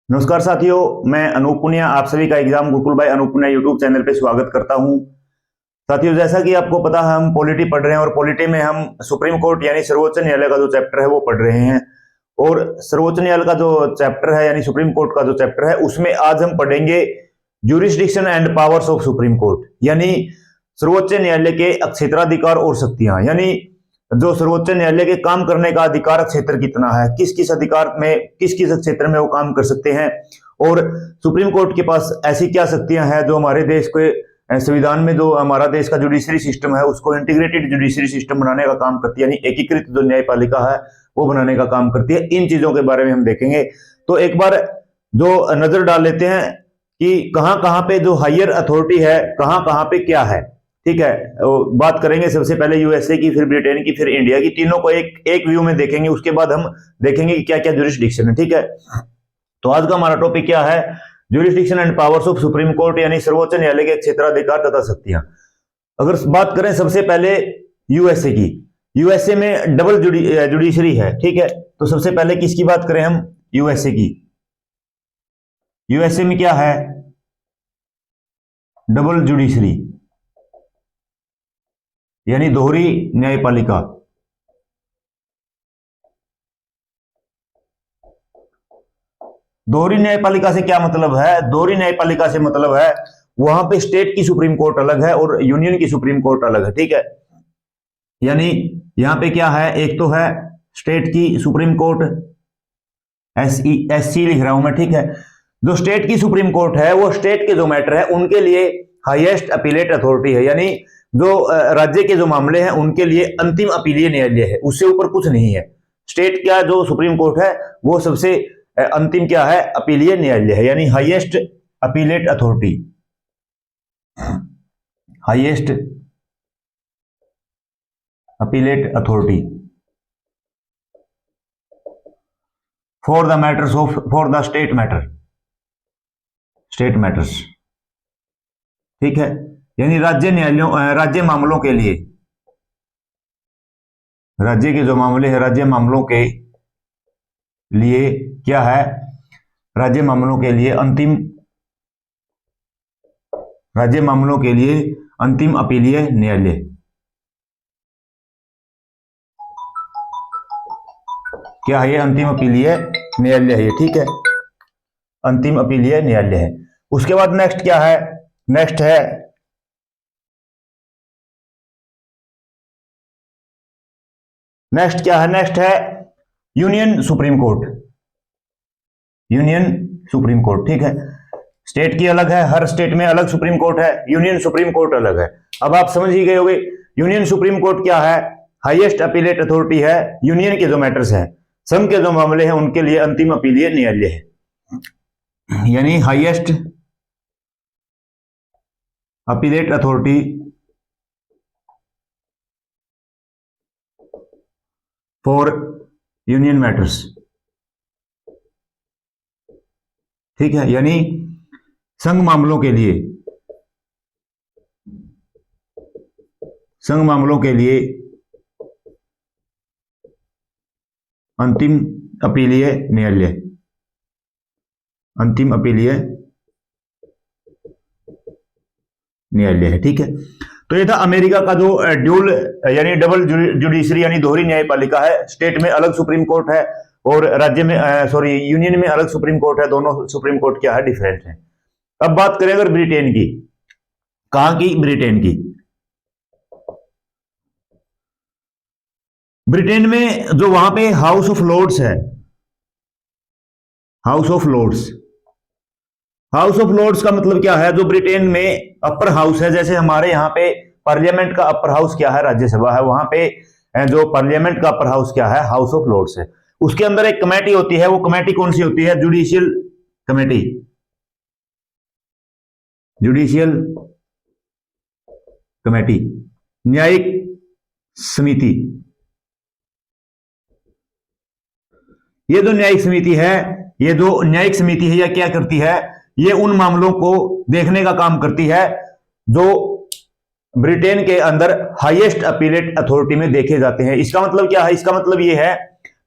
नमस्कार साथियों, मैं अनूप पुनिया आप सभी का exam Gurukul by Anoop Puniya YouTube channel पे स्वागत करता हूं। साथियों, जैसा कि आपको पता है हम पॉलिटी पढ़ रहे हैं और पॉलिटी में हम सुप्रीम कोर्ट यानी सर्वोच्च न्यायालय का जो चैप्टर है वो पढ़ रहे हैं। और सर्वोच्च न्यायालय का जो चैप्टर है यानी सुप्रीम कोर्ट का जो चैप्टर है उसमें आज हम पढ़ेंगे jurisdiction and powers of supreme court, यानी सर्वोच्च न्यायालय के क्षेत्राधिकार और शक्तियां, यानी जो सर्वोच्च न्यायालय के काम करने का अधिकार क्षेत्र कितना है, किस किस अधिकार में किस किस क्षेत्र में वो काम कर सकते हैं, और सुप्रीम कोर्ट के पास ऐसी क्या शक्तियां हैं जो हमारे देश के संविधान में जो हमारा देश का जुडिशरी सिस्टम है उसको इंटीग्रेटेड जुडिशरी सिस्टम बनाने का काम करती है, यानी एकीकृत जो न्यायपालिका है वो बनाने का काम करती है। इन चीजों के बारे में हम देखेंगे। तो एक बार जो नजर डाल लेते हैं कि कहां कहां पे जो हायर अथॉरिटी है, कहां कहां पे क्या है। ठीक है, बात करेंगे सबसे पहले यूएसए की, फिर ब्रिटेन की, फिर इंडिया की, तीनों को एक व्यू में देखेंगे। उसके बाद हम देखेंगे कि क्या क्या ज्यूरिसडिक्शन है। ठीक है, तो आज का हमारा टॉपिक क्या है? Jurisdiction and powers of supreme court, यानी सर्वोच्च न्यायालय के क्षेत्राधिकार तथा शक्तियां। अगर बात करें सबसे पहले यूएसए की, यूएसए में डबल जुडिशरी है। ठीक है, तो सबसे पहले किसकी बात करें हम? यूएसए की। यूएसए में क्या है? डबल जुडिशरी, यानी दोहरी न्यायपालिका। दोहरी न्यायपालिका से क्या मतलब है? दोहरी न्यायपालिका से मतलब है वहां पे स्टेट की सुप्रीम कोर्ट अलग है और यूनियन की सुप्रीम कोर्ट अलग है। ठीक है, यानी यहां पे क्या है? एक तो है स्टेट की सुप्रीम कोर्ट, एससी लिख रहा हूं मैं। ठीक है, जो स्टेट की सुप्रीम कोर्ट है वो स्टेट के जो मैटर है उनके लिए हाईएस्ट अपीलेट अथॉरिटी है, यानी जो राज्य के जो मामले हैं उनके लिए अंतिम अपीलीय न्यायालय है, उससे ऊपर कुछ नहीं है। स्टेट का जो सुप्रीम कोर्ट है वो सबसे अंतिम क्या है? अपीलीय न्यायालय है, यानी highest appellate authority, highest appellate authority for the matters of for the state matter, state matters. ठीक है, यानी राज्य न्यायालयों राज्य मामलों के लिए, राज्य के जो मामले हैं राज्य मामलों के लिए क्या है? राज्य मामलों के लिए अंतिम, राज्य मामलों के लिए अंतिम अपीलीय न्यायालय। क्या है ये? अंतिम अपीलीय न्यायालय है ये। ठीक है, अंतिम अपीलीय न्यायालय है। उसके बाद नेक्स्ट क्या है? नेक्स्ट है नेक्स्ट क्या है? नेक्स्ट है union supreme court, union supreme court. ठीक है, स्टेट की अलग है, हर स्टेट में अलग सुप्रीम कोर्ट है, यूनियन सुप्रीम कोर्ट अलग है। अब आप समझ ही गए होंगे यूनियन सुप्रीम कोर्ट क्या है? हाईएस्ट अपीलेट अथॉरिटी है, यूनियन के जो मैटर्स हैं, संघ के जो मामले हैं उनके लिए अंतिम अपीलीय न्यायालय है, यानी highest appellate authority for union matters. ठीक है, यानी संघ मामलों के लिए, संघ मामलों के लिए अंतिम अपीलीय न्यायालय, अंतिम अपीलीय न्यायालय है। ठीक है, तो ये था अमेरिका का जो ड्यूल यानी डबल जुडिशरी यानी दोहरी न्यायपालिका है। स्टेट में अलग सुप्रीम कोर्ट है और राज्य में यूनियन में अलग सुप्रीम कोर्ट है, दोनों सुप्रीम कोर्ट क्या है? डिफरेंट है। अब बात करें अगर ब्रिटेन की, कहां की? ब्रिटेन की। ब्रिटेन में जो वहां पे हाउस ऑफ लॉर्ड्स है, House of Lords, House of Lords का मतलब क्या है? जो ब्रिटेन में अपर हाउस है, जैसे हमारे यहाँ पे पार्लियामेंट का अपर हाउस क्या है? राज्यसभा है। वहां पे जो पार्लियामेंट का अपर हाउस क्या है? हाउस ऑफ लॉर्ड्स है। उसके अंदर एक कमेटी होती है, वो कमेटी कौन सी होती है? जुडिशियल कमेटी, जुडिशियल कमेटी, न्यायिक समिति। ये जो न्यायिक समिति है, ये जो न्यायिक समिति है, यह क्या करती है? ये उन मामलों को देखने का काम करती है जो ब्रिटेन के अंदर हाईएस्ट अपीलेट अथॉरिटी में देखे जाते हैं। इसका मतलब क्या है? इसका मतलब ये है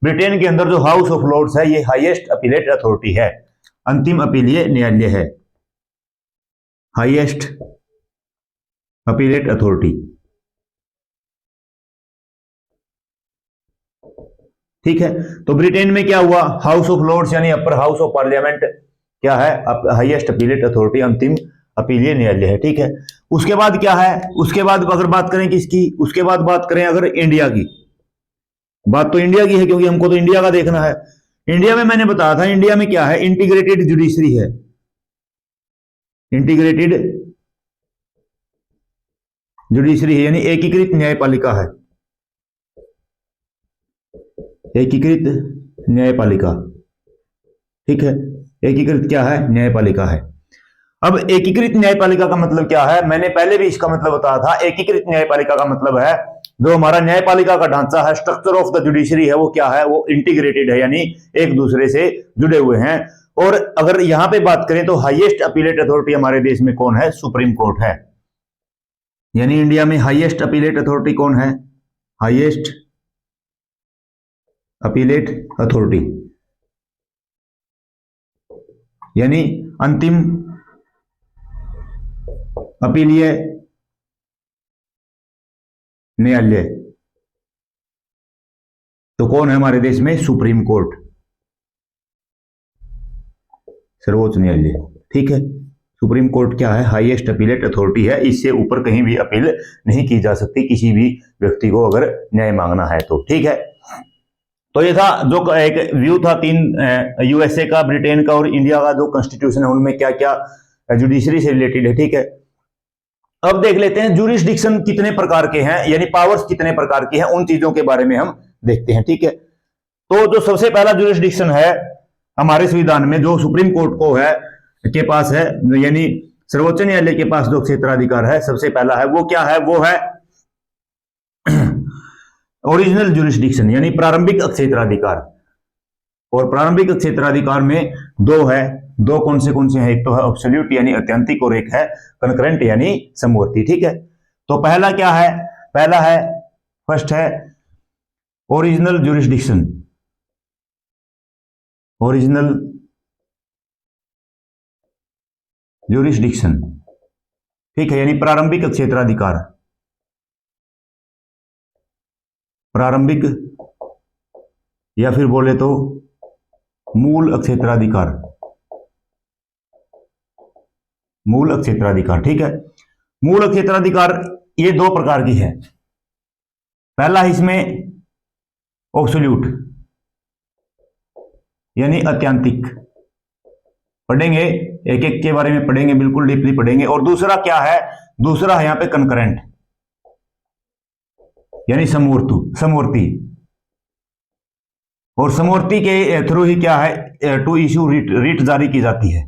ब्रिटेन के अंदर जो हाउस ऑफ लॉर्ड्स है ये हाईएस्ट अपीलेट अथॉरिटी है। अंतिम अपीलीय न्यायालय है, हाईएस्ट अपीलेट अथॉरिटी। ठीक है, तो ब्रिटेन में क्या हुआ, हाउस ऑफ लॉर्ड्स यानी अपर हाउस ऑफ पार्लियामेंट क्या है, हाईएस्ट अपीलेट अथॉरिटी, अंतिम अपीलीय न्यायालय है। ठीक है, उसके बाद क्या है, उसके बाद अगर बात करें किसकी, उसके बाद बात करें अगर इंडिया की, बात तो इंडिया की है क्योंकि हमको तो इंडिया का देखना है। इंडिया में मैंने बताया था, इंडिया में क्या है, इंटीग्रेटेड जुडिशरी है, इंटीग्रेटेड जुडिशरी है यानी एकीकृत न्यायपालिका है, एकीकृत न्यायपालिका। ठीक है, एकीकृत क्या है, न्यायपालिका है। अब एकीकृत न्यायपालिका का मतलब क्या है, मैंने पहले भी इसका मतलब बताया था। एकीकृत न्यायपालिका का मतलब है जो हमारा न्यायपालिका का ढांचा है, स्ट्रक्चर ऑफ द जुडिशरी है, वो क्या है, वो इंटीग्रेटेड है यानी एक दूसरे से जुड़े हुए हैं। और अगर यहां पे बात करें तो हाईएस्ट अपीलेट अथॉरिटी हमारे देश में कौन है, सुप्रीम कोर्ट है। यानी इंडिया में हाईएस्ट अपीलेट अथॉरिटी कौन है, हाईएस्ट अपीलेट अथॉरिटी यानी अंतिम अपीलीय न्यायालय तो कौन है हमारे देश में, सुप्रीम कोर्ट, सर्वोच्च न्यायालय। ठीक है, सुप्रीम कोर्ट क्या है, हाईएस्ट अपीलेट अथॉरिटी है, इससे ऊपर कहीं भी अपील नहीं की जा सकती किसी भी व्यक्ति को अगर न्याय मांगना है तो। ठीक है, तो ये था जो एक व्यू था तीन, यूएसए का, ब्रिटेन का और इंडिया का जो कॉन्स्टिट्यूशन है उनमें क्या क्या जुडिशरी से रिलेटेड है। ठीक है, अब देख लेते हैं जुरिस्डिक्शन कितने प्रकार के हैं, यानी पावर्स कितने प्रकार की हैं, उन चीजों के बारे में हम देखते हैं। ठीक है, तो जो सबसे पहला जुरिस्डिक्शन है हमारे संविधान में, जो सुप्रीम कोर्ट को है के पास है, यानी सर्वोच्च न्यायालय के पास जो क्षेत्राधिकार है, सबसे पहला है वो क्या है, वो है ओरिजिनल जुरिस्डिक्शन यानी प्रारंभिक क्षेत्राधिकार। और प्रारंभिक क्षेत्राधिकार में दो है, दो कौन से हैं, एक तो है एब्सोल्यूट यानी अत्यंतिक और एक है कनकरेंट यानी समवर्ती। ठीक है, तो पहला क्या है, पहला है, फर्स्ट है ओरिजिनल जुरिस्डिक्शन, ओरिजिनल जुरिस्डिक्शन। ठीक है, यानी प्रारंभिक क्षेत्राधिकार, प्रारंभिक या फिर बोले तो मूल क्षेत्राधिकार, मूल क्षेत्राधिकार। ठीक है, मूल क्षेत्राधिकार ये दो प्रकार की है। पहला इसमें एब्सोल्यूट यानी अत्यंतिक, पढ़ेंगे एक एक के बारे में पढ़ेंगे, बिल्कुल डीपली पढ़ेंगे। और दूसरा क्या है, दूसरा है यहां पे कनकरेंट यानी समवर्ती। और समवर्ती के थ्रू ही क्या है, टू इश्यू रिट जारी की जाती है,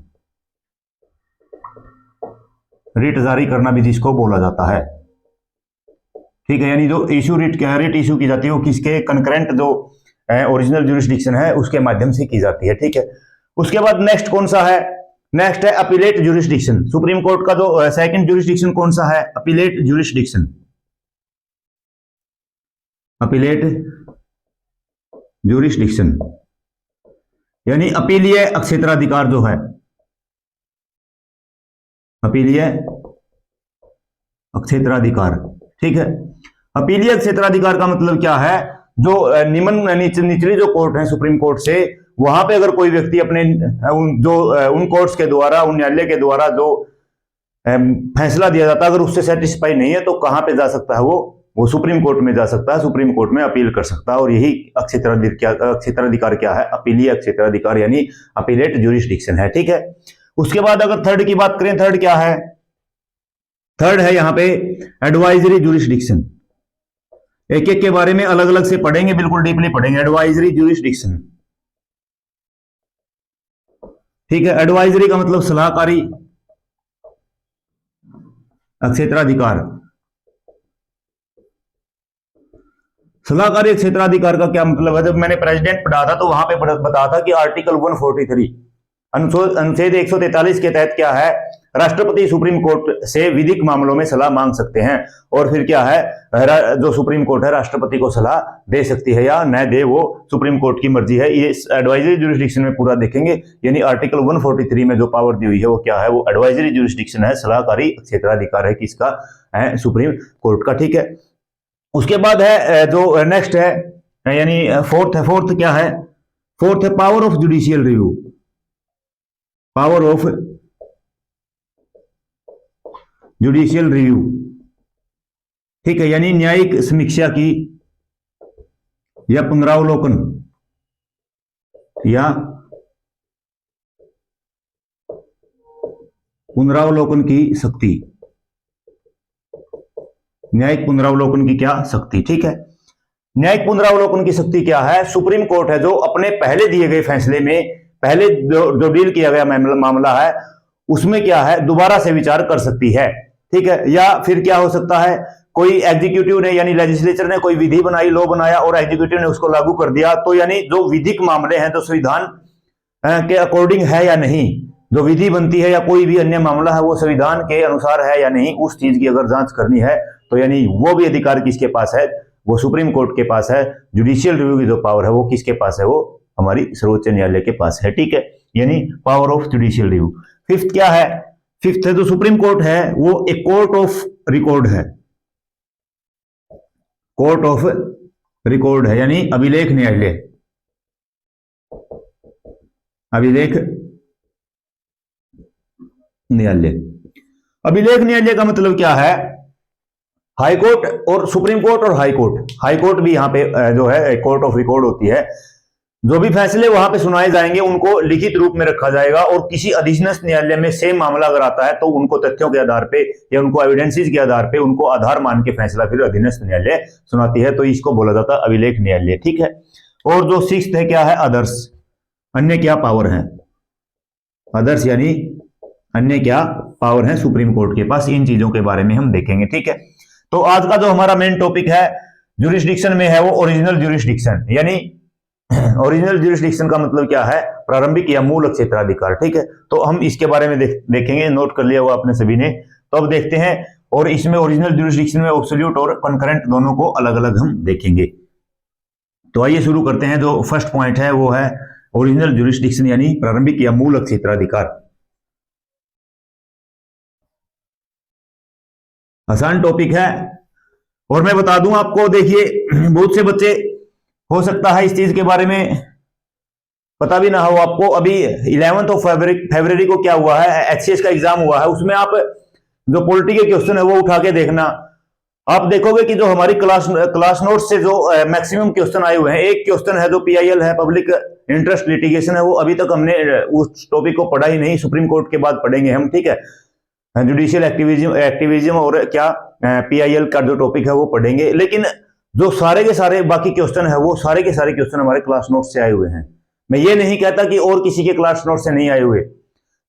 रिट जारी करना भी जिसको बोला जाता है। ठीक है, यानी जो इश्यू रिट क्या है, रिट इश्यू की जाती है वो किसके, कनकरेंट जो ओरिजिनल जुरिस्डिक्शन है उसके माध्यम से की जाती है। ठीक है, उसके बाद नेक्स्ट कौन सा है, नेक्स्ट है अपीलेट जुरिस्डिक्शन। सुप्रीम कोर्ट का जो सेकंड जुरिस्डिक्शन कौन सा है, अपीलेट जुरिस्डिक्शन, अपीलेट जुरिस्डिक्शन यानी अपीलीय क्षेत्राधिकार जो है, अपीलीय क्षेत्राधिकार। ठीक है, अपीलीय क्षेत्राधिकार का मतलब क्या है, जो निचली जो कोर्ट है सुप्रीम कोर्ट से, वहां पे अगर कोई व्यक्ति अपने उन कोर्ट्स के द्वारा, उन न्यायालय के द्वारा जो फैसला दिया जाता है अगर उससे सेटिस्फाई नहीं है तो कहां पे जा सकता है, वो सुप्रीम कोर्ट में जा सकता है, सुप्रीम कोर्ट में अपील कर सकता है। और यही क्षेत्राधिकार क्या है, अपीलीय क्षेत्राधिकार यानी अपीलेट जुरिस्डिक्शन है। ठीक है, उसके बाद अगर थर्ड की बात करें, थर्ड क्या है, थर्ड है यहां पे एडवाइजरी जुरिस्डिक्शन। एक एक के बारे में अलग अलग से पढ़ेंगे, बिल्कुल डीपली पढ़ेंगे। एडवाइजरी जुरिस्डिक्शन, ठीक है, एडवाइजरी का मतलब सलाहकारी क्षेत्राधिकार। सलाहकारी क्षेत्राधिकार का क्या मतलब है, जब मैंने प्रेसिडेंट पढ़ा था तो वहां पे बताया था कि आर्टिकल 143 अनुच्छेद 143 के तहत क्या है, राष्ट्रपति सुप्रीम कोर्ट से विधिक मामलों में सलाह मांग सकते हैं। और फिर क्या है, जो सुप्रीम कोर्ट है राष्ट्रपति को सलाह दे सकती है या न दे, वो सुप्रीम कोर्ट की मर्जी है। ये एडवाइजरी जुरिस्डिक्शन में पूरा देखेंगे, यानी आर्टिकल 143 में जो पावर दी हुई है वो क्या है, वो एडवाइजरी जुरिस्डिक्शन है, सलाहकारी क्षेत्राधिकार है किसका, है सुप्रीम कोर्ट का। ठीक है, उसके बाद है जो नेक्स्ट है, यानी फोर्थ क्या है, फोर्थ है power of judicial review. Power of judicial review, ठीक है, यानी न्यायिक समीक्षा की या पुनरावलोकन की शक्ति, न्यायिक पुनरावलोकन की क्या शक्ति। ठीक है, न्यायिक पुनरावलोकन की शक्ति क्या है, सुप्रीम कोर्ट है जो अपने पहले दिए गए फैसले में, पहले जो डील किया गया मामला है उसमें क्या है, दोबारा से विचार कर सकती है। ठीक है, या फिर क्या हो सकता है, कोई एग्जीक्यूटिव ने यानी लेजिस्लेचर ने कोई विधि बनाई, लॉ बनाया और एग्जीक्यूटिव ने उसको लागू कर दिया, तो यानी जो विधिक मामले हैं, तो संविधान के अकॉर्डिंग है या नहीं, जो विधि बनती है या कोई भी अन्य मामला है वो संविधान के अनुसार है या नहीं, उस चीज की अगर जांच करनी है तो यानी वो भी अधिकार किसके पास है, वो सुप्रीम कोर्ट के पास है। जुडिशियल रिव्यू की जो पावर है वो किसके पास है, वो हमारी सर्वोच्च न्यायालय के पास है। ठीक है, यानी power of judicial review. Fifth क्या है, फिफ्थ है जो सुप्रीम कोर्ट है वो एक कोर्ट ऑफ रिकॉर्ड है, कोर्ट ऑफ रिकॉर्ड है, यानी अभिलेख न्यायालय। अभिलेख न्यायालय, अभिलेख न्यायालय का मतलब क्या है, हाई कोर्ट और सुप्रीम कोर्ट और हाई कोर्ट, हाई कोर्ट भी यहाँ पे जो है कोर्ट ऑफ रिकॉर्ड होती है। जो भी फैसले वहां पे सुनाए जाएंगे उनको लिखित रूप में रखा जाएगा, और किसी अधीनस्थ न्यायालय में सेम मामला अगर आता है तो उनको तथ्यों के आधार पे या उनको एविडेंसेस के आधार पे उनको आधार मान के फैसला फिर अधीनस्थ न्यायालय सुनाती है, तो इसको बोला जाता है अभिलेख न्यायालय। ठीक है, और जो सिक्स्थ है क्या है, अदर्स, अन्य क्या पावर है, अदर्स यानी अन्य क्या पावर है सुप्रीम कोर्ट के पास, इन चीजों के बारे में हम देखेंगे। ठीक है, तो आज का जो हमारा मेन टॉपिक है ज्यूरिसडिक्शन में है वो ओरिजिनल ज्यूरिसडिक्शन, यानी ओरिजिनल ज्यूरिसडिक्शन का मतलब क्या है, प्रारंभिक या मूल क्षेत्राधिकार। ठीक है, तो हम इसके बारे में देखेंगे, नोट कर लिया हुआ आपने सभी ने, तो अब देखते हैं। और इसमें ओरिजिनल ज्यूरिसडिक्शन में एब्सोल्यूट और कॉन्करेंट दोनों को अलग अलग हम देखेंगे। तो आइए शुरू करते हैं। जो फर्स्ट पॉइंट है वो है ओरिजिनल ज्यूरिसडिक्शन यानी प्रारंभिक या मूल क्षेत्राधिकार। आसान टॉपिक है, और मैं बता दूं आपको, देखिए बहुत से बच्चे हो सकता है इस चीज के बारे में पता भी ना हो आपको। अभी 11 फरवरी को क्या हुआ है, एचसीएस का एग्जाम हुआ है, उसमें आप जो पॉलिटी के क्वेश्चन है वो उठा के देखना, आप देखोगे कि जो हमारी क्लास नोट से जो मैक्सिमम क्वेश्चन आए हुए हैं, एक क्वेश्चन है जो पीआईएल है, पब्लिक इंटरेस्ट लिटिगेशन है, वो अभी तक हमने उस टॉपिक को पढ़ा ही नहीं, सुप्रीम कोर्ट के बाद पढ़ेंगे हम। ठीक है, जुडिशियल एक्टिविज्म और क्या पीआईएल का जो टॉपिक है वो पढ़ेंगे, लेकिन जो सारे के सारे बाकी क्वेश्चन है वो सारे के सारे क्वेश्चन हमारे क्लास नोट से आए हुए हैं। मैं ये नहीं कहता कि और किसी के क्लास नोट से नहीं आए हुए,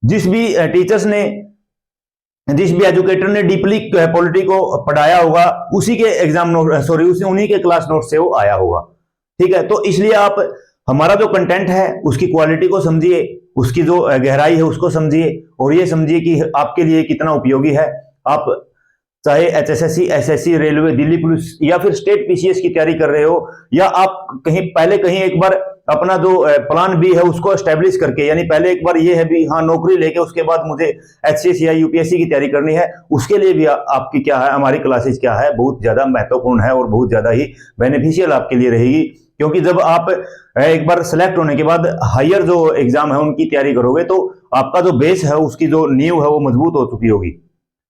जिस भी टीचर्स ने, जिस भी एजुकेटर ने डीपली पॉलिटी को पढ़ाया होगा उसी के एग्जाम नोट, सॉरी उन्हीं के क्लास नोट से वो आया होगा। ठीक है, तो इसलिए आप हमारा जो कंटेंट है उसकी क्वालिटी को समझिए, उसकी जो गहराई है उसको समझिए, और ये समझिए कि आपके लिए कितना उपयोगी है। आप चाहे HSSC, SSC, railway, Delhi police या फिर स्टेट पीसीएस की तैयारी कर रहे हो, या आप कहीं एक बार अपना जो प्लान बी है उसको एस्टेब्लिश करके, यानी पहले एक बार ये है भी हाँ नौकरी लेके उसके बाद मुझे एचसीएस या यूपीएससी की तैयारी करनी है, उसके लिए भी आपकी क्या है, हमारी क्लासेस क्या है, बहुत ज्यादा महत्वपूर्ण है और बहुत ज्यादा ही बेनिफिशियल आपके लिए रहेगी। क्योंकि जब आप एक बार सिलेक्ट होने के बाद हायर जो एग्जाम है उनकी तैयारी करोगे तो आपका जो बेस है, उसकी जो नींव है वो मजबूत हो चुकी होगी,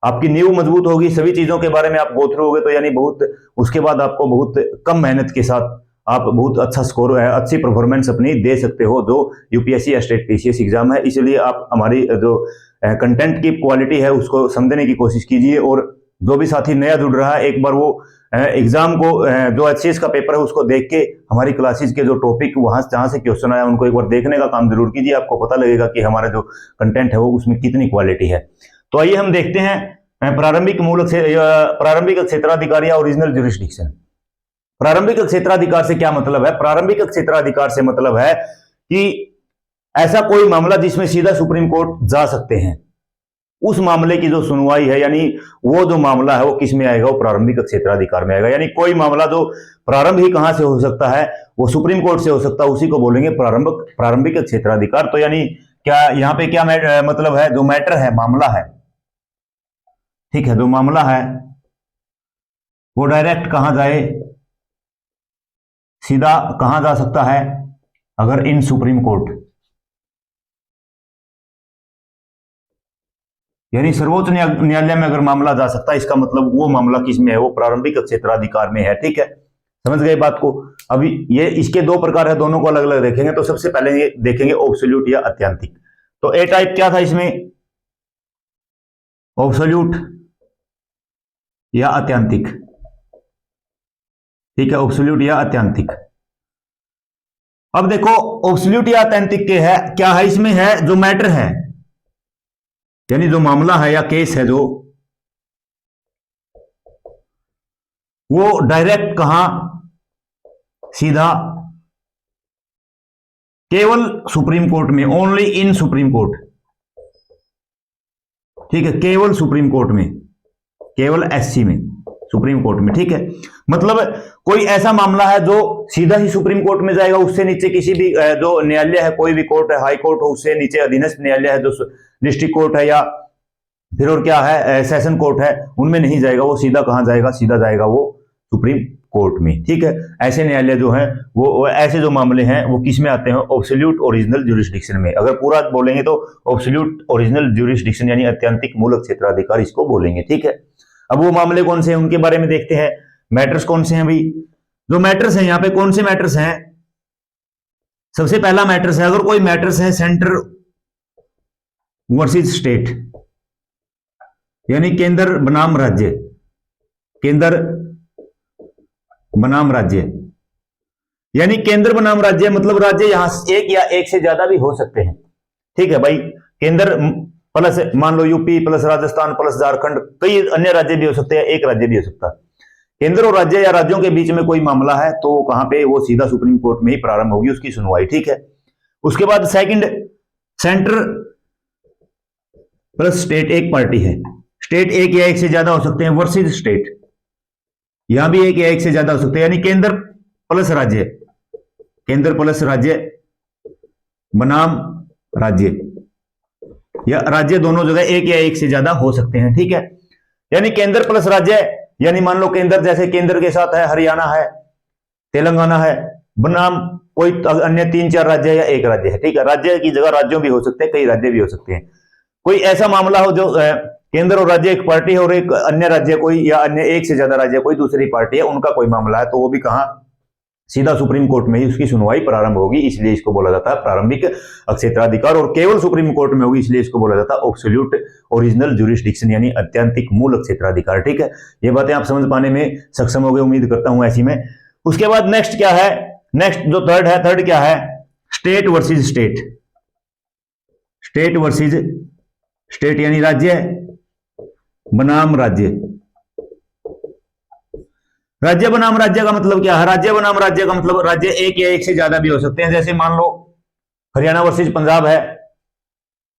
आपकी नींव मजबूत होगी, सभी चीजों के बारे में आप गो थ्रू होगे, तो यानी बहुत उसके बाद आपको बहुत कम मेहनत के साथ आप बहुत अच्छा स्कोर है, अच्छी परफॉर्मेंस अपनी दे सकते हो जो यूपीएससी या स्टेट पीसीएस एग्जाम है। इसलिए आप हमारी जो कंटेंट की क्वालिटी है उसको समझने की कोशिश कीजिए, और जो भी साथी नया जुड़ रहा है एक बार वो एग्जाम को जो एचसीएस का पेपर है उसको देख के हमारी क्लासेस के जो टॉपिक वहां जहां से क्वेश्चन आया उनको एक बार देखने का काम जरूर कीजिए, आपको पता लगेगा कि हमारा जो कंटेंट है वो उसमें कितनी क्वालिटी है। तो आइए हम देखते हैं प्रारंभिक क्षेत्राधिकार या ओरिजिनल ज्यूरिसडिक्शन। प्रारंभिक क्षेत्राधिकार से क्या मतलब है? प्रारंभिक क्षेत्राधिकार से मतलब है कि ऐसा कोई मामला जिसमें सीधा सुप्रीम कोर्ट जा सकते हैं, उस मामले की जो सुनवाई है, यानी वो जो मामला है वो किस में आएगा, वो प्रारंभिक क्षेत्राधिकार में आएगा। यानी कोई मामला जो प्रारंभ ही कहां से हो सकता है, वो सुप्रीम कोर्ट से हो सकता है, उसी को बोलेंगे प्रारंभिक क्षेत्राधिकार। तो यानी क्या यहां पे क्या मतलब है, जो मैटर है, मामला है, ठीक है, जो मामला है वो डायरेक्ट कहां जाए, सीधा कहां जा सकता है, अगर इन सुप्रीम कोर्ट, यानी सर्वोच्च न्यायालय में अगर मामला जा सकता है, इसका मतलब वो मामला किस में है, वो प्रारंभिक क्षेत्राधिकार में है। ठीक है, समझ गए बात को। अभी ये इसके दो प्रकार है, दोनों को अलग अलग देखेंगे। तो सबसे पहले ये देखेंगे ऑब्सोल्यूट या अत्यंतिक। तो ए टाइप क्या था इसमें, ऑब्सोल्यूट या अत्यंतिक। ठीक है, ऑब्सोल्यूट या अत्यंतिक। अब देखो ऑब्सोल्यूट या अत्यंतिक के है क्या है, इसमें है जो मैटर है, यानी जो मामला है या केस है, जो वो डायरेक्ट कहां, सीधा केवल सुप्रीम कोर्ट में, ओनली इन सुप्रीम कोर्ट। ठीक है, केवल सुप्रीम कोर्ट में, केवल एससी में, सुप्रीम कोर्ट में। ठीक है, मतलब कोई ऐसा मामला है जो सीधा ही सुप्रीम कोर्ट में जाएगा, उससे नीचे किसी भी जो न्यायालय है, कोई भी कोर्ट है, हाई कोर्ट हो, उससे नीचे अधीनस्थ न्यायालय है, जो डिस्ट्रिक्ट कोर्ट है या फिर और क्या है, सेशन कोर्ट है, उनमें नहीं जाएगा, वो सीधा कहां जाएगा, सीधा जाएगा वो सुप्रीम कोर्ट में। ठीक है, ऐसे न्यायालय जो है वो ऐसे जो मामले हैं वो किस में आते हैं, ऑब्सोल्यूट ओरिजिनल ज्यूरिसडिक्शन में। अगर पूरा बोलेंगे तो ऑब्सोल्यूट ओरिजिनल ज्यूरिसडिक्शन, यानी अत्यंतिक मूलक क्षेत्राधिकार इसको बोलेंगे। ठीक है, अब वो मामले कौन से हैं उनके बारे में देखते हैं। मैटर्स कौन से हैं भाई, जो मैटर्स हैं यहाँ पे कौन से मैटर्स हैं, सबसे पहला मैटर्स है, अगर कोई मैटर्स है सेंटर वर्सेस स्टेट, यानी केंद्र बनाम राज्य, केंद्र बनाम राज्य, यानी केंद्र बनाम राज्य मतलब राज्य यहां एक या एक से ज्यादा भी हो सकते हैं। ठीक है भाई, केंद्र प्लस मान लो UP plus Rajasthan plus Jharkhand, कई अन्य राज्य भी हो सकते हैं, एक राज्य भी हो सकता है। केंद्र और राज्य या राज्यों के बीच में कोई मामला है तो कहां पे, वो सीधा सुप्रीम कोर्ट में ही प्रारंभ होगी उसकी सुनवाई। ठीक है, उसके बाद सेकंड, सेंटर प्लस स्टेट, एक पार्टी है, स्टेट एक या एक से ज्यादा हो सकते हैं, वर्सेस स्टेट, यहां भी एक या एक से ज्यादा हो सकते हैं, यानी केंद्र प्लस राज्य, केंद्र प्लस राज्य बनाम राज्य, या राज्य दोनों जगह एक या एक से ज्यादा हो सकते हैं। ठीक है, यानी केंद्र प्लस राज्य, यानी मान लो केंद्र, जैसे केंद्र के साथ है हरियाणा है, तेलंगाना है, बनाम कोई अन्य 3-4 राज्य या एक राज्य है। ठीक है, राज्य की जगह राज्यों भी हो सकते हैं, कई राज्य भी हो सकते हैं। कोई ऐसा मामला हो जो केंद्र और राज्य एक पार्टी है और एक अन्य राज्य कोई, या अन्य एक से ज्यादा राज्य कोई दूसरी पार्टी है, उनका कोई मामला है, तो वो भी कहां, सीधा सुप्रीम कोर्ट में ही उसकी सुनवाई प्रारंभ होगी, इसलिए इसको बोला जाता है प्रारंभिक क्षेत्राधिकार, और केवल सुप्रीम कोर्ट में होगी, इसलिए इसको बोला जाता है ऑब्सोल्यूट ओरिजिनल ज्यूरिसडिक्शन, यानी अत्यंतिक मूल क्षेत्राधिकार। ठीक है, ये बातें आप समझ पाने में सक्षम हो गए, उम्मीद करता हूं ऐसी में। उसके बाद नेक्स्ट क्या है, नेक्स्ट जो थर्ड है, थर्ड क्या है, state versus state, state versus state, यानी राज्य बनाम राज्य। राज्य बनाम राज्य का मतलब क्या है, राज्य बनाम राज्य का मतलब राज्य एक या एक से ज्यादा भी हो सकते हैं, जैसे मान लो हरियाणा वर्सेज पंजाब है,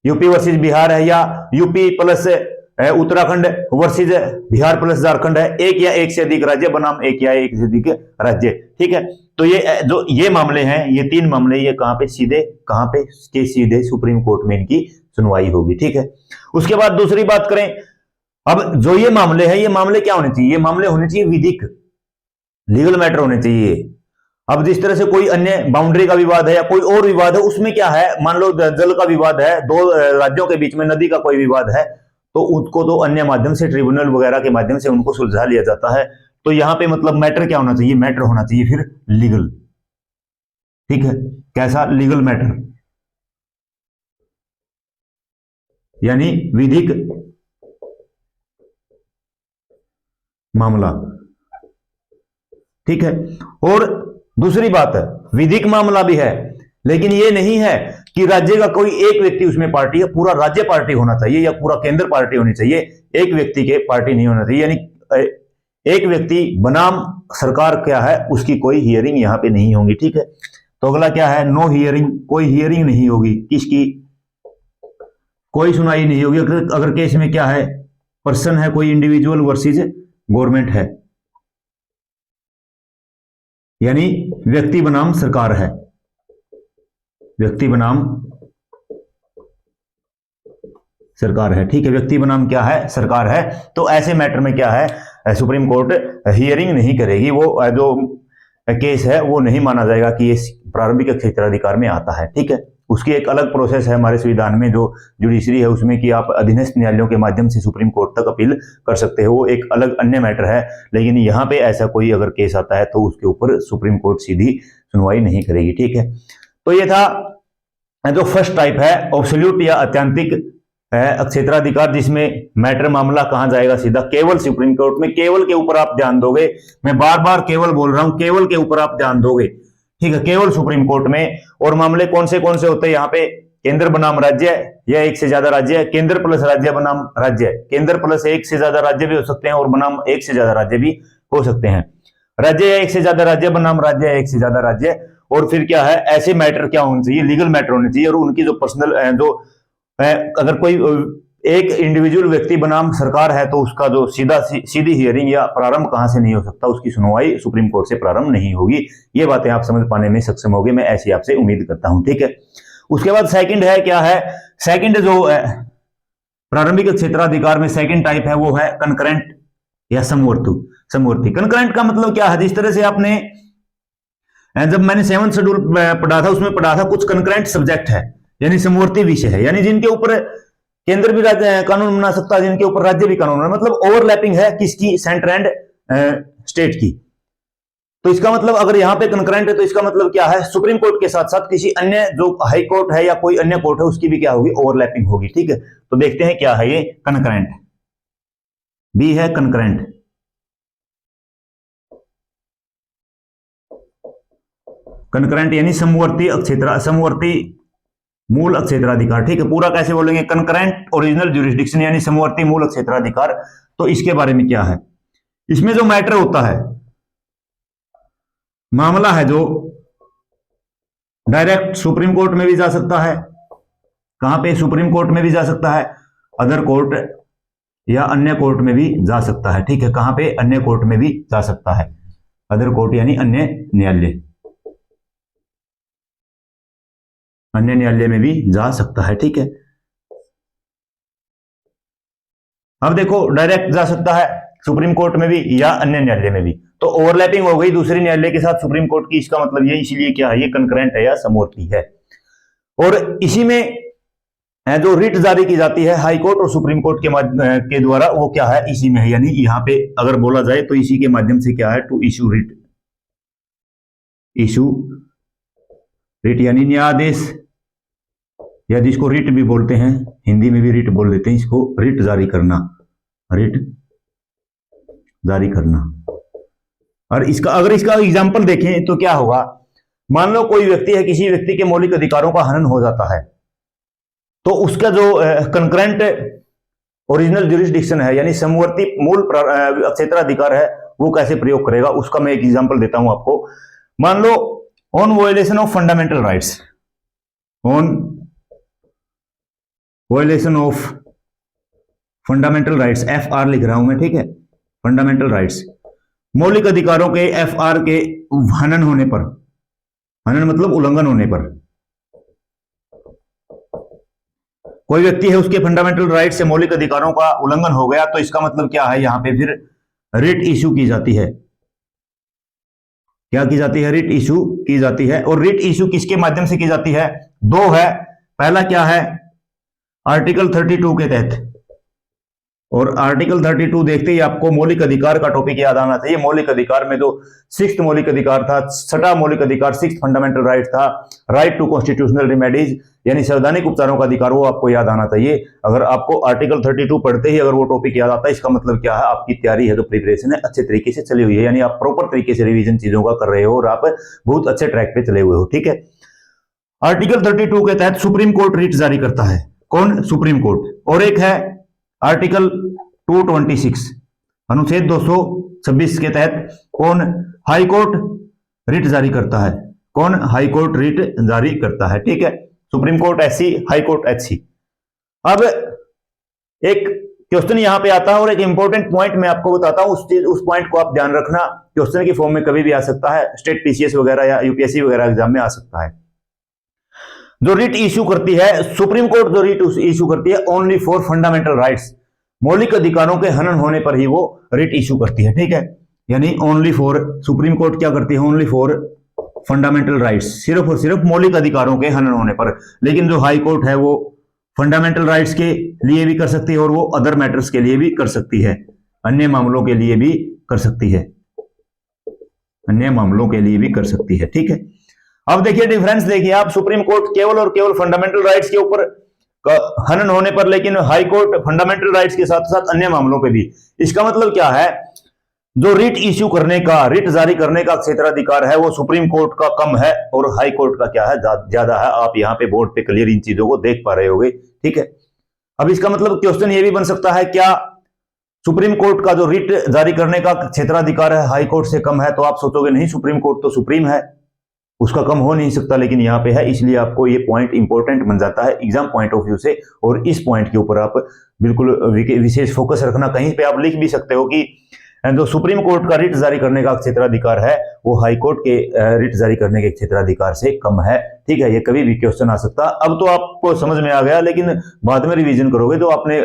यूपी वर्सेज बिहार है, या UP plus Uttarakhand versus Bihar plus Jharkhand है, एक या एक से अधिक राज्य बनाम एक या एक से अधिक राज्य। ठीक है, तो ये जो ये मामले हैं, ये 3 मामले, ये कहां पे, सीधे कहां पे, सीधे सुप्रीम कोर्ट में इनकी सुनवाई होगी। ठीक है, उसके बाद दूसरी बात करें, अब जो ये मामले हैं, ये मामले क्या होने चाहिए, ये मामले होने चाहिए विधिक, लीगल मैटर होने चाहिए। अब जिस तरह से कोई अन्य बाउंड्री का विवाद है या कोई और विवाद है, उसमें क्या है, मान लो जल का विवाद है, 2 राज्यों के बीच में नदी का कोई विवाद है, तो उसको तो अन्य माध्यम से, ट्रिब्यूनल वगैरह के माध्यम से उनको सुलझा लिया जाता है। तो यहां पे मतलब मैटर क्या होना चाहिए, मैटर होना चाहिए फिर लीगल। ठीक है, कैसा, लीगल मैटर, यानी विधिक मामला। ठीक है, और दूसरी बात है, विधिक मामला भी है, लेकिन ये नहीं है कि राज्य का कोई एक व्यक्ति उसमें पार्टी है, पूरा राज्य पार्टी होना चाहिए या पूरा केंद्र पार्टी होनी चाहिए, एक व्यक्ति के पार्टी नहीं होना चाहिए, यानी एक व्यक्ति बनाम सरकार क्या है, उसकी कोई हियरिंग यहां पे नहीं होगी। ठीक है, तो अगला क्या है, नो हियरिंग, कोई हियरिंग नहीं होगी, किसकी, कोई सुनवाई नहीं होगी अगर केस में क्या है, पर्सन है कोई, इंडिविजुअल वर्सेस गवर्नमेंट है, यानी व्यक्ति बनाम सरकार है, व्यक्ति बनाम सरकार है। ठीक है, व्यक्ति बनाम क्या है, सरकार है। तो ऐसे मैटर में क्या है, सुप्रीम कोर्ट हियरिंग नहीं करेगी, वो जो केस है वो नहीं माना जाएगा कि ये प्रारंभिक क्षेत्राधिकार में आता है। ठीक है, उसकी एक अलग प्रोसेस है हमारे संविधान में जो जुडिशरी है उसमें, कि आप अधीनस्थ न्यायालयों के माध्यम से सुप्रीम कोर्ट तक अपील कर सकते हो, वो एक अलग अन्य मैटर है। लेकिन यहाँ पे ऐसा कोई अगर केस आता है तो उसके ऊपर सुप्रीम कोर्ट सीधी सुनवाई नहीं करेगी। ठीक है, तो ये था जो फर्स्ट टाइप है एब्सोल्यूट या अत्यंतिक क्षेत्राधिकार, जिसमें मैटर मामला कहां जाएगा, सीधा केवल सुप्रीम कोर्ट में। केवल के ऊपर आप ध्यान दोगे, मैं बार बार केवल बोल रहा हूं, केवल के ऊपर आप ध्यान दोगे। ठीक है, केवल सुप्रीम कोर्ट में। और मामले कौन से होते हैं यहाँ पे, केंद्र बनाम राज्य या एक से ज्यादा राज्य, केंद्र प्लस राज्य बनाम राज्य, केंद्र प्लस एक से ज्यादा राज्य भी हो सकते हैं और बनाम एक से ज्यादा राज्य भी हो सकते हैं, राज्य या एक से ज्यादा राज्य बनाम राज्य या एक से ज्यादा राज्य। और फिर क्या है, ऐसे मैटर क्या होने चाहिए, लीगल मैटर होने चाहिए, और उनकी जो पर्सनल जो अगर कोई एक इंडिविजुअल व्यक्ति बनाम सरकार है तो उसका जो सीधी हियरिंग या प्रारंभ कहां से नहीं हो सकता, उसकी सुनवाई सुप्रीम कोर्ट से प्रारंभ नहीं होगी। ये बातें आप समझ पाने में सक्षम होगे, मैं ऐसी आपसे उम्मीद करता हूं। ठीक है, उसके बाद सेकंड है, क्या है, सेकंड जो प्रारंभिक क्षेत्राधिकार में सेकंड टाइप है वो है कंकरेंट या समवर्ती। कंकरेंट का मतलब क्या है, जिस तरह से आपने जब मैंने 7th शेड्यूल पढ़ा था उसमें पढ़ा था कुछ कंकरेंट सब्जेक्ट है, यानी समवर्ती विषय है, यानी जिनके ऊपर केंद्र भी राज्य कानून बना सकता है, जिनके ऊपर राज्य भी कानून बना, मतलब ओवरलैपिंग है किसकी, सेंटर एंड स्टेट की। तो इसका मतलब अगर यहाँ पे कंकरेंट है तो इसका मतलब क्या है, सुप्रीम कोर्ट के साथ साथ किसी अन्य जो हाई कोर्ट है या कोई अन्य कोर्ट है उसकी भी क्या होगी, ओवरलैपिंग होगी। ठीक है, तो देखते हैं क्या है ये कंकरेंट। बी है कंकरेंट। कंकरेंट यानी समवर्ती मूल क्षेत्राधिकार। ठीक है, पूरा कैसे बोलेंगे, कंकरेंट ओरिजिनल ज्यूरिसडिक्शन यानी समवर्ती मूल क्षेत्राधिकार। तो इसके बारे में क्या है, इसमें जो मैटर होता है, मामला है जो डायरेक्ट सुप्रीम कोर्ट में भी जा सकता है, कहां पे, सुप्रीम कोर्ट में भी जा सकता है, अदर कोर्ट या अन्य कोर्ट में भी जा सकता है। ठीक है, कहां पे, अन्य कोर्ट में भी जा सकता है, अदर कोर्ट यानी अन्य न्यायालय, अन्य न्यायालय में भी जा सकता है। ठीक है, अब देखो डायरेक्ट जा सकता है सुप्रीम कोर्ट में भी या अन्य न्यायालय में भी, तो ओवरलैपिंग हो गई दूसरे न्यायालय के साथ सुप्रीम कोर्ट की, इसका मतलब ये, इसीलिए क्या है, ये कंकरेंट है या समवर्ती है। और इसी में जो रिट जारी की जाती है हाई कोर्ट और सुप्रीम कोर्ट के द्वारा, वो क्या है, इसी में है, यानी यहां पे अगर बोला जाए तो इसी के माध्यम से क्या है, टू इशू रिट यानी न्यायादेश, या जिसको रिट भी बोलते हैं, हिंदी में भी रिट बोल देते हैं इसको, रिट जारी करना, रिट जारी करना। और अगर इसका एग्जांपल देखें तो क्या होगा, मान लो कोई व्यक्ति है, किसी व्यक्ति के मौलिक अधिकारों का हनन हो जाता है, तो उसका जो कंकरेंट ओरिजिनल ज्यूरिसडिक्शन है यानी समवर्ती मूल क्षेत्राधिकार है, वो कैसे प्रयोग करेगा, उसका मैं एक एग्जांपल देता हूं आपको। मान लो on violation of fundamental rights, on violation of fundamental rights, FR लिख रहा हूं मैं। ठीक है, फंडामेंटल राइट्स, मौलिक अधिकारों के FR के हनन होने पर, हनन मतलब उल्लंघन होने पर, कोई व्यक्ति है उसके फंडामेंटल राइट से मौलिक अधिकारों का उल्लंघन हो गया, तो इसका मतलब क्या है, यहां पे फिर रिट इशू की जाती है। क्या की जाती है, रिट इशू की जाती है। और रिट इशू किसके माध्यम से की जाती है, दो है, पहला क्या है, आर्टिकल 32 के तहत, और आर्टिकल 32 देखते ही आपको मौलिक अधिकार का टॉपिक याद आना चाहिए। मौलिक अधिकार में जो 6th मौलिक अधिकार था, 6ठा मौलिक अधिकार 6th फंडामेंटल राइट था, राइट टू कॉन्स्टिट्यूशनल रिमेडीज यानी संवैधानिक उपचारों का अधिकार, वो आपको याद आना चाहिए। अगर आपको आर्टिकल 32 पढ़ते ही अगर वो टॉपिक याद आता है, इसका मतलब क्या है, आपकी तैयारी है, जो प्रिपरेशन है अच्छे तरीके से चली हुई है, यानी आप प्रॉपर तरीके से रिविजन चीजों का कर रहे हो और आप बहुत अच्छे ट्रैक पे चले हुए हो। ठीक है, आर्टिकल 32 के तहत सुप्रीम कोर्ट रिट जारी करता है, कौन, सुप्रीम कोर्ट। और एक है आर्टिकल 226 अनुच्छेद 226 के तहत कौन, हाई कोर्ट रिट जारी करता है, कौन, हाई कोर्ट रिट जारी करता है। ठीक है, supreme court SC, high court HC। अब एक क्वेश्चन यहां पे आता है और एक इंपॉर्टेंट पॉइंट मैं आपको बताता हूं, उस पॉइंट को आप ध्यान रखना। क्वेश्चन की फॉर्म में कभी भी आ सकता है, स्टेट पीसीएस वगैरह या यूपीएससी वगैरह एग्जाम में आ सकता है। जो रिट इश्यू करती है सुप्रीम कोर्ट, जो रिट इश्यू करती है ओनली फॉर फंडामेंटल राइट्स, मौलिक अधिकारों के हनन होने पर ही वो रिट इश्यू करती है, ठीक है। यानी ओनली फॉर, सुप्रीम कोर्ट क्या करती है, ओनली फॉर फंडामेंटल राइट्स, सिर्फ और सिर्फ मौलिक अधिकारों के हनन होने पर। लेकिन जो हाई कोर्ट है वो फंडामेंटल राइट्स के लिए भी कर सकती है और वो अदर मैटर्स के लिए भी कर सकती है, अन्य मामलों के लिए भी कर सकती है, अन्य मामलों के लिए भी कर सकती है, ठीक है। अब देखिए डिफरेंस देखिए आप, सुप्रीम कोर्ट केवल और केवल फंडामेंटल राइट्स के ऊपर हनन होने पर, लेकिन हाई कोर्ट फंडामेंटल राइट्स के साथ साथ अन्य मामलों पे भी। इसका मतलब क्या है, जो रिट इश्यू करने का, रिट जारी करने का क्षेत्राधिकार है वो सुप्रीम कोर्ट का कम है और हाई कोर्ट का क्या है, ज्यादा है। आप यहाँ पे बोर्ड पे क्लियर इन चीजों को देख पा रहे होगे, ठीक है। अब इसका मतलब क्वेश्चन ये भी बन सकता है, क्या सुप्रीम कोर्ट का जो रिट जारी करने का क्षेत्राधिकार है हाई कोर्ट से कम है? तो आप सोचोगे नहीं, सुप्रीम कोर्ट तो सुप्रीम है, उसका कम हो नहीं सकता, लेकिन यहाँ पे है। इसलिए आपको ये पॉइंट इंपॉर्टेंट बन जाता है एग्जाम पॉइंट ऑफ व्यू से, और इस पॉइंट के ऊपर आप बिल्कुल विशेष फोकस रखना। कहीं पे आप लिख भी सकते हो कि जो सुप्रीम कोर्ट का रिट जारी करने का क्षेत्राधिकार है वो हाई कोर्ट के रिट जारी करने के क्षेत्राधिकार से कम है, ठीक है। ये कभी भी क्वेश्चन आ सकता। अब तो आपको समझ में आ गया, लेकिन बाद में रिवीजन करोगे तो आपने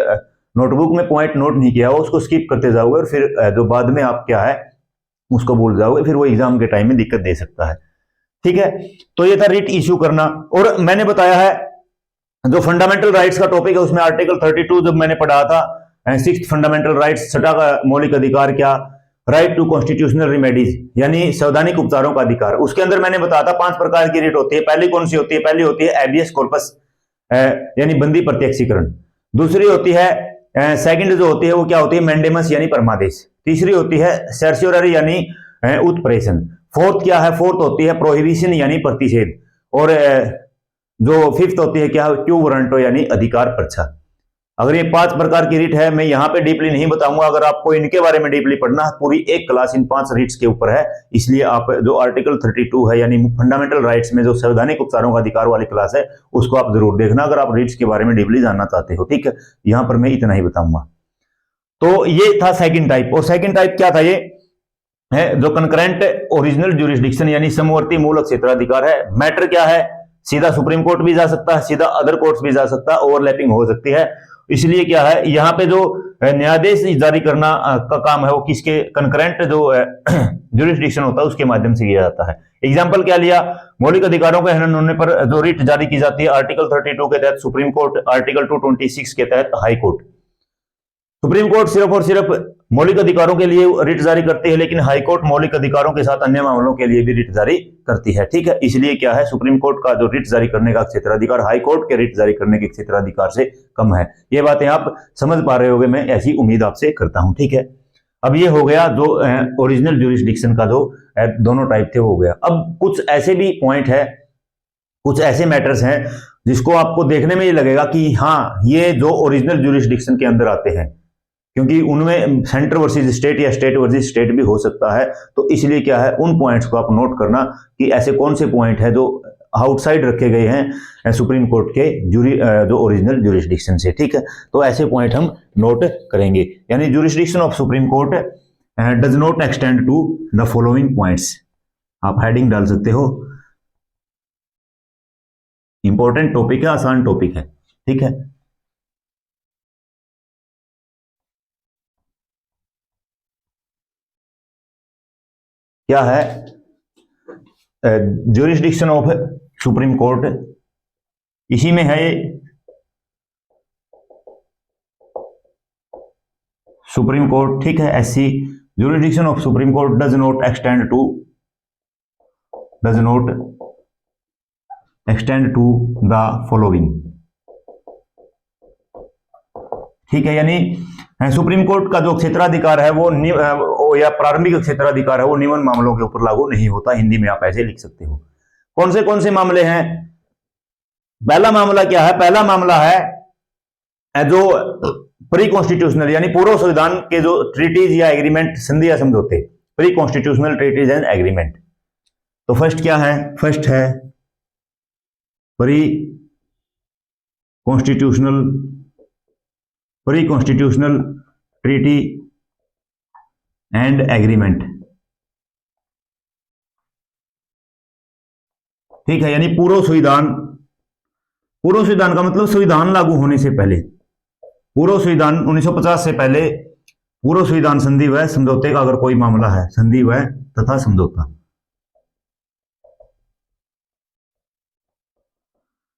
नोटबुक में पॉइंट नोट नहीं किया हो उसको स्किप करते जाओगे और फिर जो बाद में आप क्या है उसको भूल जाओगे, फिर वो एग्जाम के टाइम में दिक्कत दे सकता है, ठीक है। तो ये था रिट इश्यू करना। और मैंने बताया है जो फंडामेंटल राइट्स का टॉपिक है उसमें आर्टिकल 32 जब मैंने पढ़ा था, सिक्स्थ फंडामेंटल राइट्स, छठा का मौलिक अधिकार क्या, राइट टू कॉन्स्टिट्यूशनल रिमेडीज, यानी संवैधानिक उपचारों का अधिकार। उसके अंदर मैंने बताया था 5 प्रकार की रिट होती है। पहली कौन सी होती है? पहली होती है एबियस कॉर्पस, यानी बंदी प्रत्यक्षीकरण। दूसरी होती है सेकंड जो होती है वो क्या होती है? मैंडेमस यानी परमादेश। तीसरी होती है सर्स्योररी यानी उत्प्रेषण। फोर्थ क्या है? फोर्थ होती है प्रोहिबिशन यानी प्रतिषेध। और जो फिफ्थ होती है क्या? क्यू वारंटो यानी अधिकार पर्चा। अगर ये 5 प्रकार की रिट है, मैं यहाँ पे डीपली नहीं बताऊंगा। अगर आपको इनके बारे में डीपली पढ़ना है, पूरी एक क्लास इन 5 रिट्स के ऊपर है। इसलिए आप जो आर्टिकल 32 है यानी फंडामेंटल राइट्स में जो संवैधानिक उपचारों का अधिकार वाली क्लास है उसको आप जरूर देखना, अगर आप रिट्स के बारे में डीपली जानना चाहते हो, ठीक है। यहाँ पर मैं इतना ही बताऊंगा। तो ये था सेकेंड टाइप। और सेकेंड टाइप क्या था? ये है जो कंकरेंट ओरिजिनल ज्यूरिसडिक्शन यानी समवर्ती मूल क्षेत्राधिकार है। मैटर क्या है? सीधा सुप्रीम कोर्ट भी जा सकता है, सीधा अदर कोर्ट्स भी जा सकता है, ओवरलैपिंग हो सकती है। इसलिए क्या है, यहाँ पे जो न्यायाधीश जारी करना का काम है वो किसके, कंकरेंट जो ज्यूरिसडिक्शन होता है उसके माध्यम से किया जाता है। एग्जाम्पल क्या लिया? मौलिक अधिकारों के हनन होने पर जो रिट जारी की जाती है आर्टिकल 32 के तहत सुप्रीम कोर्ट, आर्टिकल 226 के तहत हाई कोर्ट। सुप्रीम कोर्ट सिर्फ और सिर्फ मौलिक अधिकारों के लिए रिट जारी करती है, लेकिन हाई कोर्ट मौलिक अधिकारों के साथ अन्य मामलों के लिए भी रिट जारी करती है, ठीक है। इसलिए क्या है, सुप्रीम कोर्ट का जो रिट जारी करने का क्षेत्राधिकार हाई कोर्ट के रिट जारी करने के क्षेत्राधिकार से कम है। ये बातें आप समझ पा रहे होगे, मैं ऐसी उम्मीद आपसे करता हूं, ठीक है। अब ये हो गया जो ओरिजिनल ज्यूरिसडिक्शन का जो दोनों टाइप थे वो हो गया। अब कुछ ऐसे भी पॉइंट है, कुछ ऐसे मैटर्स हैं जिसको आपको देखने में ये लगेगा कि हाँ ये जो ओरिजिनल ज्यूरिसडिक्शन के अंदर आते हैं, क्योंकि उनमें सेंटर वर्सेस स्टेट या स्टेट वर्सेस स्टेट भी हो सकता है। तो इसलिए क्या है, उन पॉइंट्स को आप नोट करना कि ऐसे कौन से पॉइंट है जो आउटसाइड रखे गए हैं सुप्रीम कोर्ट के जो ओरिजिनल ज्यूरिसडिक्शन से, ठीक है। तो ऐसे पॉइंट हम नोट करेंगे, यानी jurisdiction of supreme court does not extend to the following points. आप हेडिंग डाल सकते हो, इंपॉर्टेंट टॉपिक है, आसान टॉपिक है, ठीक है। क्या है ज्यूरिसडिक्शन ऑफ सुप्रीम कोर्ट? इसी में है सुप्रीम कोर्ट, ठीक है। SC jurisdiction of supreme court does not extend to the following, ठीक है। यानी सुप्रीम कोर्ट का जो क्षेत्राधिकार है वो या प्रारंभिक क्षेत्राधिकार है वो निम्न मामलों के ऊपर लागू नहीं होता। हिंदी में आप ऐसे लिख सकते हो। कौन से मामले हैं? पहला मामला क्या है? पहला मामला है जो प्री कॉन्स्टिट्यूशनल यानी पूर्व संविधान के जो ट्रीटीज या एग्रीमेंट, संधि या समझौते, pre constitutional treaties and agreement. तो फर्स्ट क्या है? फर्स्ट है pre constitutional pre constitutional treaty and agreement. ठीक है, यानी पूर्व संविधान, पूर्व संविधान का मतलब संविधान लागू होने से पहले, पूर्व संविधान 1950 से पहले पूर्व संविधान संधि व समझौते का अगर कोई मामला है, संधि व तथा समझौता,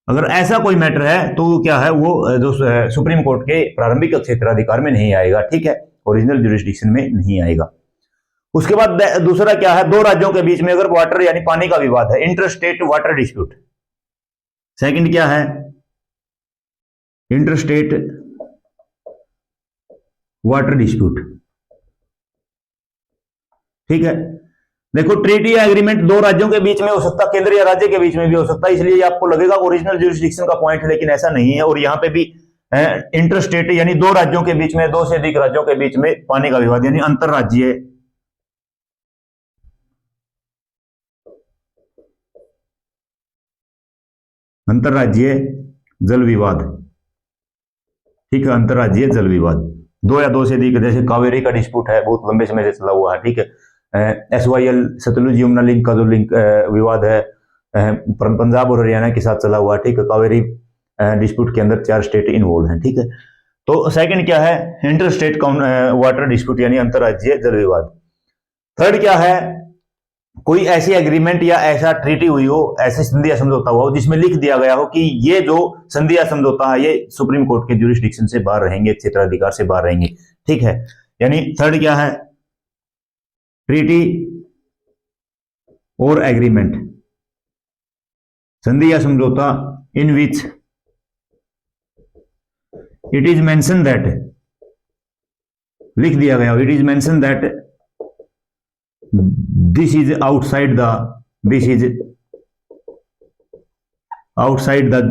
अगर ऐसा कोई मैटर है तो क्या है वो जो सुप्रीम कोर्ट के प्रारंभिक क्षेत्राधिकार में नहीं आएगा। ठीक है, ओरिजिनल ज्यूरिसडिक्शन में नहीं आएगा। उसके बाद दूसरा क्या है, दो राज्यों के बीच में अगर वाटर यानी पानी का विवाद है, inter state water dispute. Second क्या है, इंटर स्टेट वाटर डिस्प्यूट। ठीक है, देखो ट्रीटी या एग्रीमेंट दो राज्यों के बीच में हो सकता, केंद्र या राज्य के बीच में भी हो सकता है, इसलिए आपको लगेगा ओरिजिनल ज्यूरिसडिक्शन का पॉइंट है, लेकिन ऐसा नहीं है। और यहां पे भी इंटर स्टेट यानी दो राज्यों के बीच में, दो से अधिक राज्यों के बीच में पानी का विवाद यानी अंतरराज्यीय, अंतरराज्यीय जल विवाद। ठीक है, अंतरराज्यीय जल विवाद, दो या दो से अधिक, जैसे कावेरी का डिस्प्यूट है, बहुत लंबे समय से चला हुआ है। ठीक है, SYL सतलुज यमुना लिंक का जो लिंक विवाद है पंजाब और हरियाणा के साथ चला हुआ। ठीक है, कावेरी डिस्प्यूट के अंदर 4 स्टेट इन्वॉल्व हैं। ठीक है, तो सेकंड क्या है, इंटर स्टेट वाटर डिस्प्यूट यानी अंतरराज्यीय जल विवाद। थर्ड क्या है, कोई ऐसी एग्रीमेंट या ऐसा ट्रीटी हुई हो, ऐसे संधि या समझौता हुआ हो जिसमें लिख दिया गया हो कि ये जो संधि या समझौता है ये सुप्रीम कोर्ट के ज्यूरिसडिक्शन से बाहर रहेंगे, क्षेत्राधिकार से बाहर रहेंगे। ठीक है, यानी थर्ड क्या है, ट्रीटी और एग्रीमेंट, संधि या समझौता in which it is mention that, लिख दिया गया, it is mention that this is outside the, this is outside the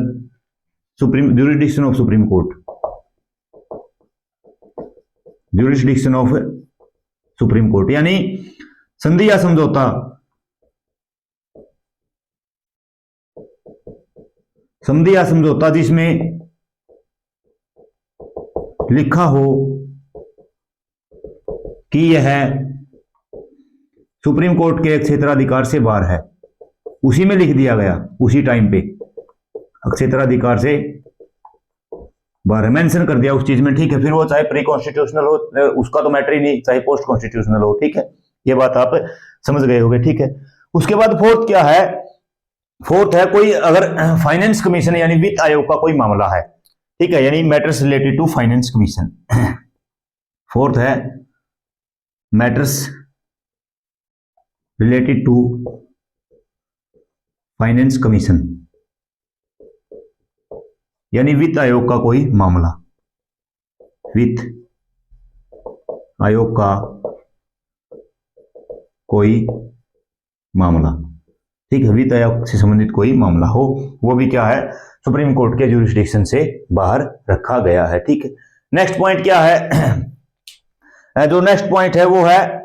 supreme jurisdiction of supreme court, jurisdiction of supreme court. यानी संधि या समझौता, संधि या समझौता जिसमें लिखा हो कि यह सुप्रीम कोर्ट के क्षेत्राधिकार से बाहर है, उसी में लिख दिया गया, उसी टाइम पे क्षेत्राधिकार से बाहर मेंशन कर दिया उस चीज में। ठीक है, फिर वो चाहे प्री कॉन्स्टिट्यूशनल हो, उसका तो मैटर ही नहीं, चाहे पोस्ट कॉन्स्टिट्यूशनल हो। ठीक है, ये बात आप समझ गए होंगे। ठीक है, उसके बाद फोर्थ क्या है, फोर्थ है कोई अगर फाइनेंस कमीशन यानी वित्त आयोग का कोई मामला है। ठीक है, यानी matters related to finance commission. Fourth है matters related to finance commission, यानी वित्त आयोग का कोई मामला, वित्त आयोग का कोई मामला। ठीक है, वित्त आयोग से संबंधित कोई मामला हो, वो भी क्या है, सुप्रीम कोर्ट के ज्यूरिसडिक्शन से बाहर रखा गया है। ठीक है, नेक्स्ट पॉइंट क्या है, जो नेक्स्ट पॉइंट है वो है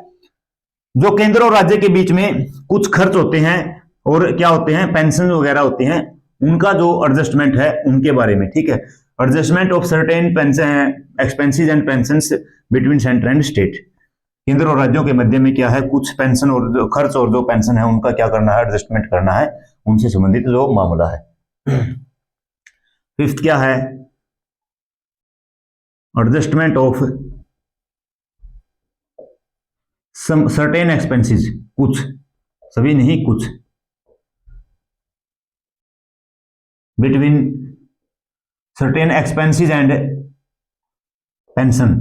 जो केंद्र और राज्य के बीच में कुछ खर्च होते हैं और क्या होते हैं, पेंशन वगैरह होते हैं, उनका जो एडजस्टमेंट है उनके बारे में। ठीक है, adjustment of certain pension expenses and pensions between centre and state, केंद्र और राज्यों के मध्य में क्या है, कुछ पेंशन और जो खर्च और जो पेंशन है उनका क्या करना है, एडजस्टमेंट करना है, उनसे संबंधित जो मामला है। फिफ्थ क्या है, adjustment of some certain expenses, कुछ, सभी नहीं कुछ, between certain expenses and pension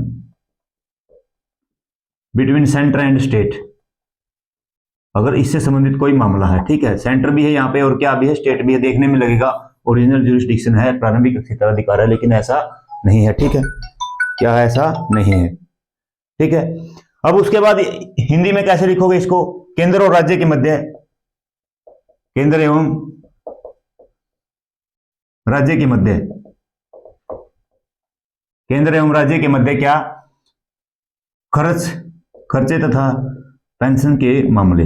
between centre and state, अगर इससे संबंधित कोई मामला है। ठीक है, सेंटर भी है यहाँ पे और क्या भी है, स्टेट भी है, देखने में लगेगा ओरिजिनल ज्यूरिसडिक्शन है, प्रारंभिक क्षेत्राधिकार है, लेकिन ऐसा नहीं है। ठीक है, क्या है, ऐसा नहीं है। ठीक है, अब उसके बाद हिंदी में कैसे लिखोगे इसको, केंद्र और राज्य के मध्य, केंद्र एवं राज्य के मध्य, केंद्र एवं राज्य के मध्य क्या, खर्चे तथा पेंशन के मामले,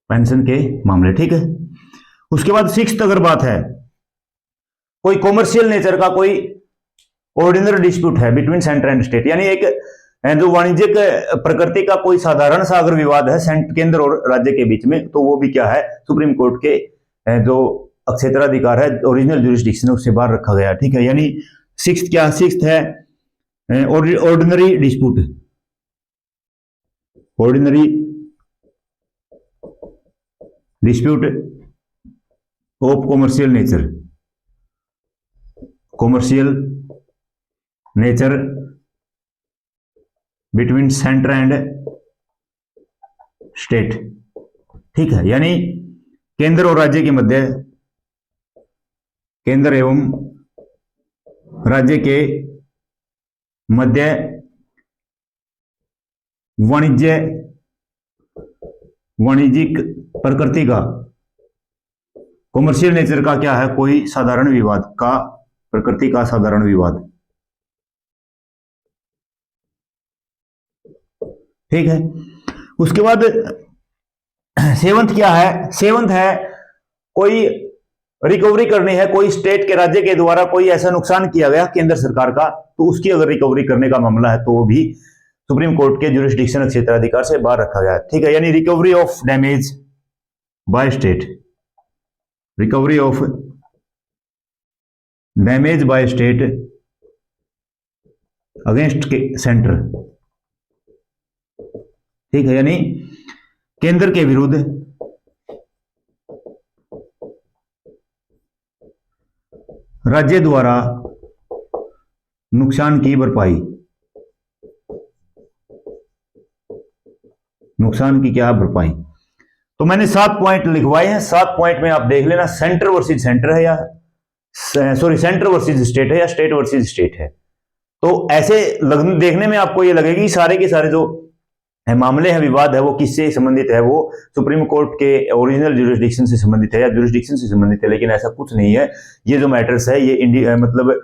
पेंशन के मामले। ठीक है, उसके बाद सिक्स्थ अगर बात है कोई कॉमर्शियल नेचर का कोई ऑर्डिनरी डिस्प्यूट है बिटवीन सेंटर एंड स्टेट, यानी एक जो वाणिज्यिक प्रकृति का कोई साधारण सा अगर विवाद है केंद्र और राज्य के बीच में, तो वो भी क्या है, सुप्रीम कोर्ट के जो क्षेत्राधिकार है, ओरिजिनल ज्यूरिसडिक्शन, उससे बाहर रखा गया। ठीक है, यानी सिक्स्थ है ordinary dispute, ordinary dispute of commercial nature between centre and state. ठीक है, यानी केंद्र और राज्य के मध्य, केंद्र एवं राज्य के मध्य वाणिज्यिक प्रकृति का, कॉमर्शियल नेचर का क्या है, कोई साधारण विवाद का, प्रकृति का साधारण विवाद। ठीक है, उसके बाद सेवंथ क्या है, सेवंथ है कोई रिकवरी करनी है, कोई स्टेट के, राज्य के द्वारा कोई ऐसा नुकसान किया गया केंद्र सरकार का, तो उसकी अगर रिकवरी करने का मामला है तो वो भी सुप्रीम कोर्ट के ज्यूरिसडिक्शन क्षेत्राधिकार से बाहर रखा गया है। ठीक है, यानी recovery of damage by state, recovery of damage by state against centre. ठीक है, यानी केंद्र के विरुद्ध राज्य द्वारा नुकसान की भरपाई, नुकसान की क्या भरपाई। तो मैंने 7 पॉइंट लिखवाए हैं, 7 पॉइंट में आप देख लेना, सेंटर वर्सेस सेंटर है या सेंटर वर्सेस स्टेट है या स्टेट वर्सेस स्टेट है। तो ऐसे देखने में आपको ये लगेगी सारे के सारे जो मामले हैं, विवाद है, वो किससे संबंधित है, वो सुप्रीम कोर्ट के ओरिजिनल ज्यूरिसडिक्शन से संबंधित है या ज्यूरिसडिक्शन से संबंधित है, लेकिन ऐसा कुछ नहीं है। ये जो मैटर्स है ये मतलब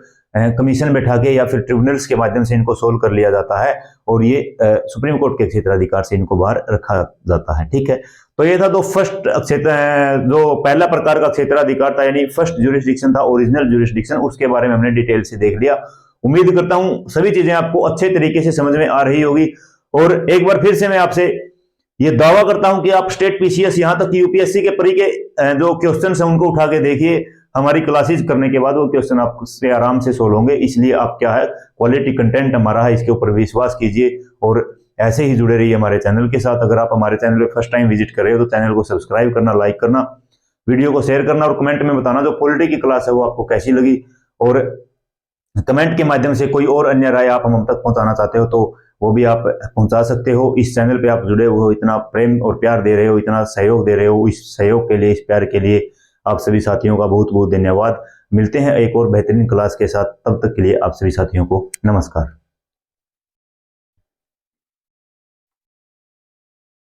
कमीशन बैठा के या फिर ट्रिब्यूनल्स के माध्यम से इनको सोल्व कर लिया जाता है और ये सुप्रीम कोर्ट के क्षेत्राधिकार से इनको बाहर रखा जाता है। ठीक है, तो ये था तो फर्स्ट जो पहला प्रकार का क्षेत्राधिकार था, यानी फर्स्ट ज्यूरिसडिक्शन था ओरिजिनल ज्यूरिसडिक्शन, उसके बारे में हमने डिटेल से देख लिया। उम्मीद करता हूं सभी चीजें आपको अच्छे तरीके से समझ में आ रही होगी। और एक बार फिर से मैं आपसे ये दावा करता हूं कि आप स्टेट पीसीएस यहां तक यूपीएससी के परी के जो क्वेश्चन है उनको उठा के देखिए, हमारी क्लासेस करने के बाद वो क्वेश्चन आपसे आराम से सोल्व होंगे। इसलिए आप क्या है, क्वालिटी कंटेंट हमारा है, इसके ऊपर विश्वास कीजिए और ऐसे ही जुड़े रहिए हमारे चैनल के साथ। अगर आप हमारे चैनल पे फर्स्ट टाइम विजिट कर रहे हो तो चैनल को सब्सक्राइब करना, लाइक करना, वीडियो को शेयर करना और कमेंट में बताना जो पॉलिटी की क्लास है वो आपको कैसी लगी। और कमेंट के माध्यम से कोई और अन्य राय आप हम तक पहुंचाना चाहते हो तो वो भी आप पहुंचा सकते हो। इस चैनल पे आप जुड़े हो, इतना प्रेम और प्यार दे रहे हो, इतना सहयोग दे रहे हो, इस सहयोग के लिए, इस प्यार के लिए आप सभी साथियों का बहुत बहुत धन्यवाद। मिलते हैं एक और बेहतरीन क्लास के साथ, तब तक के लिए आप सभी साथियों को नमस्कार।